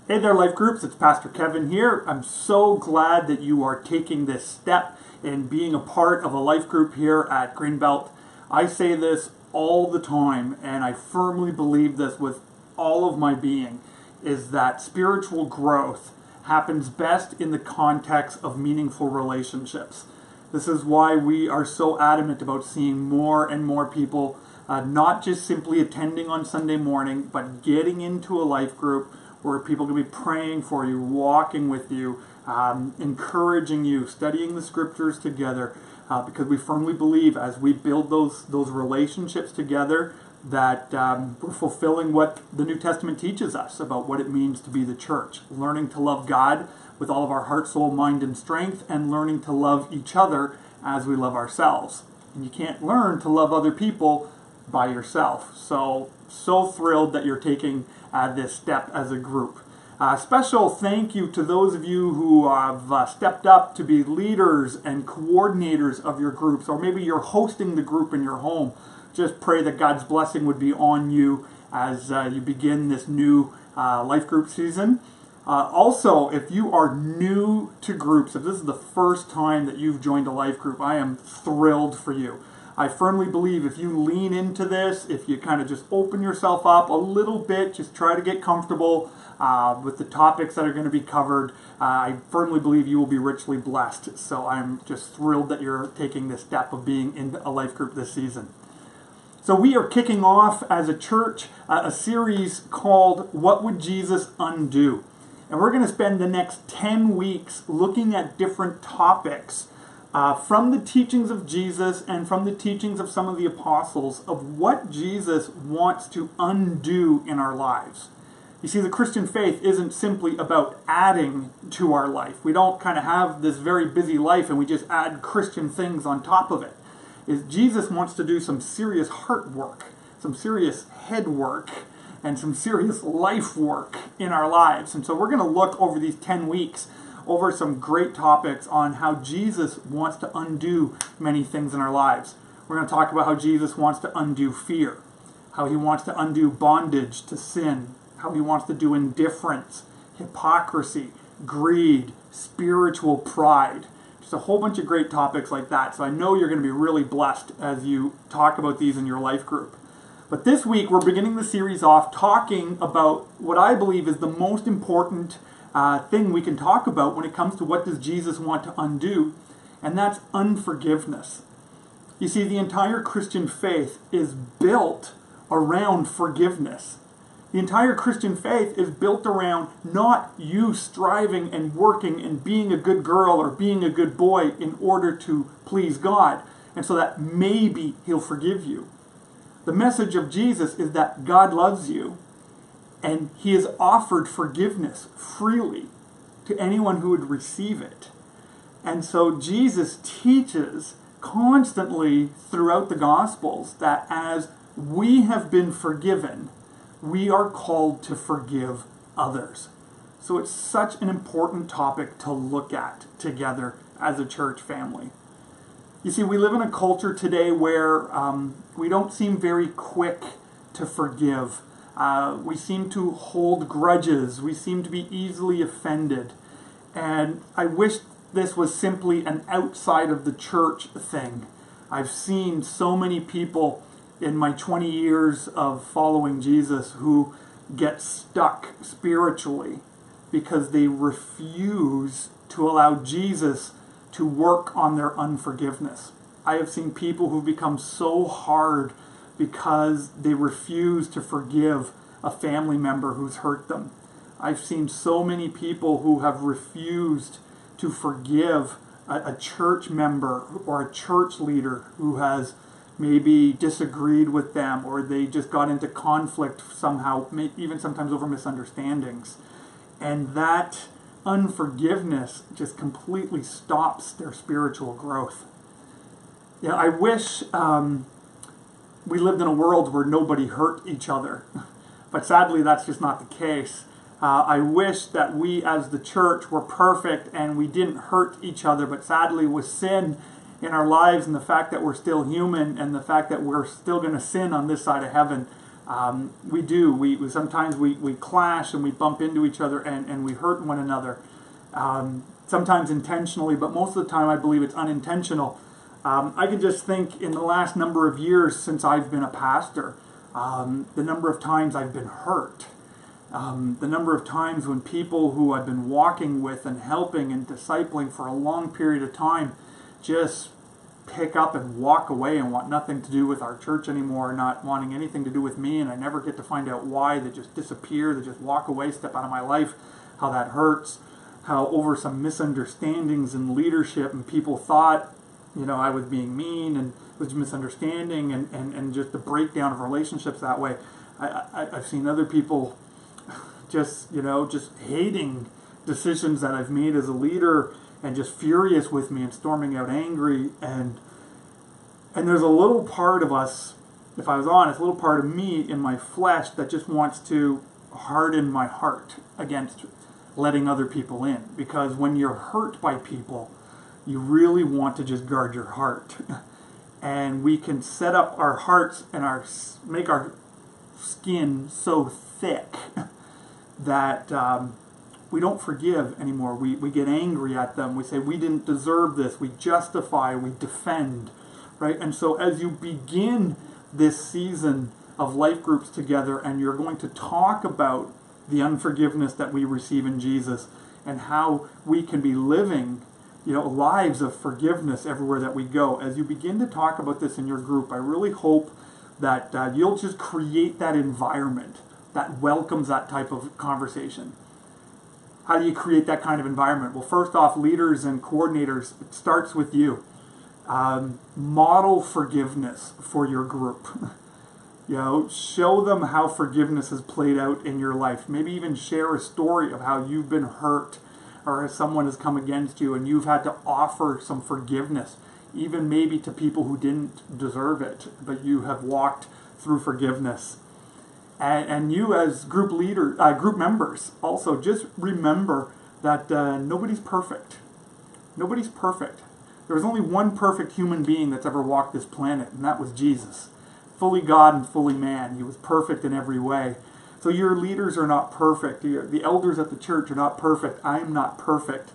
Hey there, Life Groups. It's Pastor Kevin here. I'm so glad that you are taking this step in being a part of a life group here at Greenbelt. I say this all the time, and I firmly believe this with all of my being, is that spiritual growth happens best in the context of meaningful relationships. This is why we are so adamant about seeing more and more people, not just simply attending on Sunday morning, but getting into a life group where people can be praying for you, walking with you, encouraging you, studying the scriptures together, because we firmly believe as we build those relationships together that we're fulfilling what the New Testament teaches us about what it means to be the church, learning to love God with all of our heart, soul, mind, and strength, and learning to love each other as we love ourselves. And you can't learn to love other people by yourself. So thrilled that you're taking this step as a group. Special thank you to those of you who have stepped up to be leaders and coordinators of your groups, or maybe you're hosting the group in your home. Just pray that God's blessing would be on you as you begin this new life group season. Also, if you are new to groups, if this is the first time that you've joined a life group, I am thrilled for you. I firmly believe if you lean into this, if you kind of just open yourself up a little bit, just try to get comfortable with the topics that are going to be covered, I firmly believe you will be richly blessed. So I'm just thrilled that you're taking this step of being in a life group this season. So we are kicking off as a church a series called What Would Jesus Undo? And we're going to spend the next 10 weeks looking at different topics from the teachings of Jesus and from the teachings of some of the apostles of what Jesus wants to undo in our lives. You see, the Christian faith isn't simply about adding to our life. We don't kind of have this very busy life and we just add Christian things on top of it. Jesus wants to do some serious heart work, some serious head work, and some serious life work in our lives. And so we're going to look over these 10 weeks over some great topics on how Jesus wants to undo many things in our lives. We're going to talk about how Jesus wants to undo fear, how he wants to undo bondage to sin, how he wants to do indifference, hypocrisy, greed, spiritual pride. Just a whole bunch of great topics like that. So I know you're going to be really blessed as you talk about these in your life group. But this week we're beginning the series off talking about what I believe is the most important thing we can talk about when it comes to what does Jesus want to undo, and that's unforgiveness. You see, the entire Christian faith is built around forgiveness. The entire Christian faith is built around not you striving and working and being a good girl or being a good boy in order to please God, and so that maybe he'll forgive you. The message of Jesus is that God loves you, and he has offered forgiveness freely to anyone who would receive it. And so Jesus teaches constantly throughout the Gospels that as we have been forgiven, we are called to forgive others. So it's such an important topic to look at together as a church family. You see, we live in a culture today where we don't seem very quick to forgive. We seem to hold grudges. We seem to be easily offended. And I wish this was simply an outside of the church thing. I've seen so many people in my 20 years of following Jesus who get stuck spiritually because they refuse to allow Jesus to work on their unforgiveness. I have seen people who've become so hard because they refuse to forgive a family member who's hurt them. I've seen so many people who have refused to forgive a church member or a church leader who has maybe disagreed with them, or they just got into conflict somehow, even sometimes over misunderstandings. And that unforgiveness just completely stops their spiritual growth. Yeah, I wish we lived in a world where nobody hurt each other, but sadly that's just not the case. I wish that we as the church were perfect and we didn't hurt each other, but sadly with sin in our lives and the fact that we're still human and the fact that we're still going to sin on this side of heaven, We do. Sometimes we clash and we bump into each other and we hurt one another. Sometimes intentionally, but most of the time I believe it's unintentional. I can just think in the last number of years since I've been a pastor, the number of times I've been hurt. The number of times when people who I've been walking with and helping and discipling for a long period of time just pick up and walk away and want nothing to do with our church anymore, not wanting anything to do with me, and I never get to find out why. They just disappear, they just walk away, step out of my life, how that hurts, how over some misunderstandings in leadership and people thought, I was being mean and it was misunderstanding and just the breakdown of relationships that way. I've seen other people just hating decisions that I've made as a leader and just furious with me and storming out angry. And there's a little part of us, if I was honest, a little part of me in my flesh that just wants to harden my heart against letting other people in. Because when you're hurt by people, you really want to just guard your heart. And we can set up our hearts and make our skin so thick that we don't forgive anymore. We get angry at them. We say, we didn't deserve this. We justify, we defend, right? And so as you begin this season of life groups together and you're going to talk about the unforgiveness that we receive in Jesus and how we can be living lives of forgiveness everywhere that we go. As you begin to talk about this in your group, I really hope that you'll just create that environment that welcomes that type of conversation. How do you create that kind of environment? Well, first off, leaders and coordinators, it starts with you. Model forgiveness for your group. Show them how forgiveness has played out in your life. Maybe even share a story of how you've been hurt or someone has come against you and you've had to offer some forgiveness, even maybe to people who didn't deserve it, but you have walked through forgiveness. And you as group members, also just remember that nobody's perfect. Nobody's perfect. There was only one perfect human being that's ever walked this planet, and that was Jesus. Fully God and fully man. He was perfect in every way. So your leaders are not perfect. The elders at the church are not perfect. I am not perfect.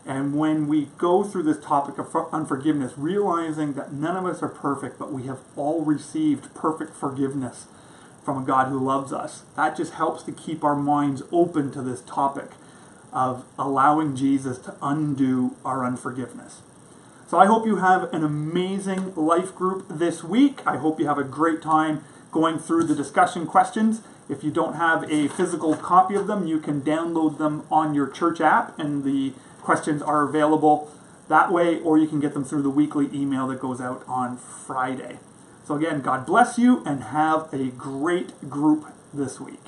And when we go through this topic of unforgiveness, realizing that none of us are perfect, but we have all received perfect forgiveness from a God who loves us, that just helps to keep our minds open to this topic of allowing Jesus to undo our unforgiveness. So I hope you have an amazing life group this week. I hope you have a great time going through the discussion questions. If you don't have a physical copy of them, you can download them on your church app, and the questions are available that way, or you can get them through the weekly email that goes out on Friday. So again, God bless you and have a great group this week.